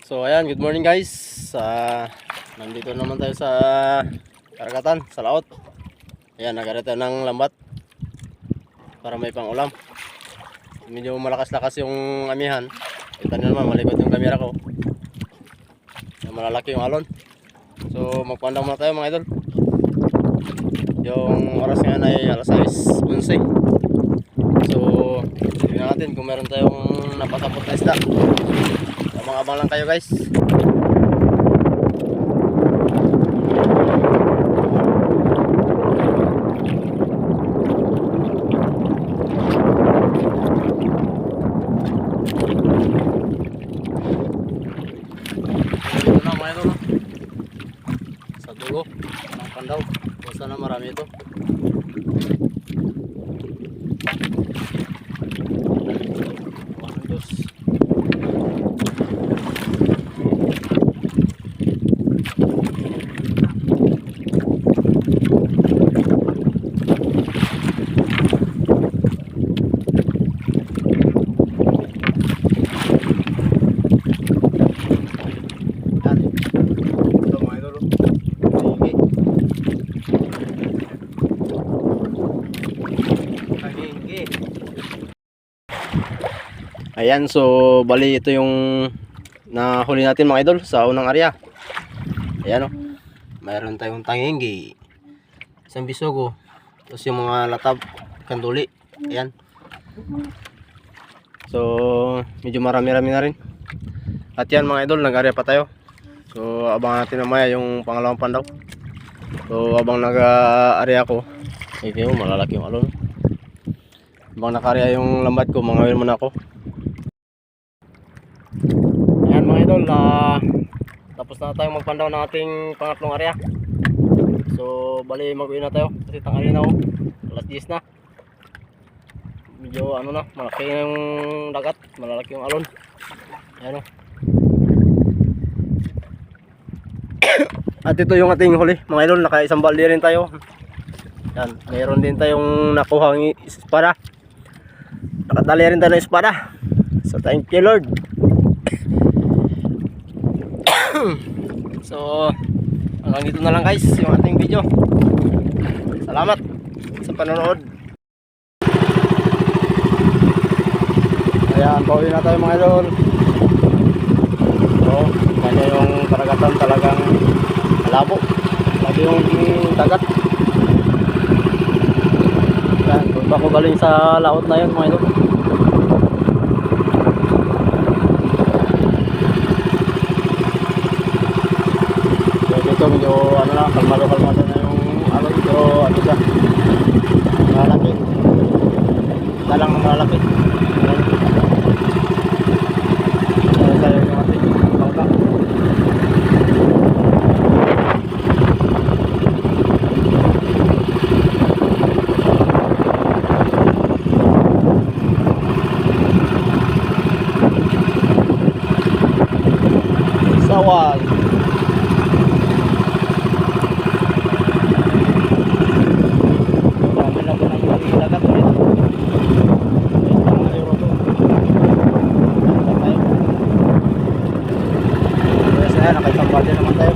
So ayan, good morning guys. Nandito naman tayo sa karagatan, sa laot. Ayan, nagari tayo ng lambat para may pang ulam. Medyo malakas-lakas yung amihan. Kita nyo naman, malikot yung camera ko. Malalaki yung alon. So magpandang muna tayo mga idol. Yung oras ngayon ay alas 6:11. So tingnan natin kung meron tayong napatapot na isda. Abang-abang lang kayo guys. Ito na mga ito, no? Sa dulo ng pandaw. Basta na marami ito. Ayan, so bali ito yung nahuli natin mga idol sa unang area. Ayan o, mayroon tayong tanginggi, isang bisogo, tapos yung mga latab, kanduli. Ayan. So medyo marami-rami na rin. At yan mga idol, nag-area pa tayo. So abangan natin mamaya yung pangalawang pandaw. So abang nag-area ko, ito yung malalaki yung alon. Abang naka-area yung lambat ko, mangawin muna ako. Ayan mga idol, tapos na tayong magpandaw ng ating pangatlong area. So bali mag-uwi na tayo kasi tanghali na, alas 10 na. Medyo ano na, malaki yung dagat, malalaki yung alon. Ayan o. At ito yung ating huli mga idol, naka isang balde rin tayo. Yan, mayroon din tayong nakuhang espada. Nakadali rin tayo ng espada. So thank you Lord. So hanggang dito na lang guys yung ating video. Salamat sa panonood. Ayan, pauwi na tayo mga idol. So kanya yung karagatan talagang malabo. Lagi yung dagat. Ayan, doon pa ako galing sa laot na yun mga idol. Ito medyo ano na, kalmado na yung alon, pero ano siya, malaki, dalang malaki. Ayan tayo yung ating bangka. Sawag. Nakaisang bali naman tayo.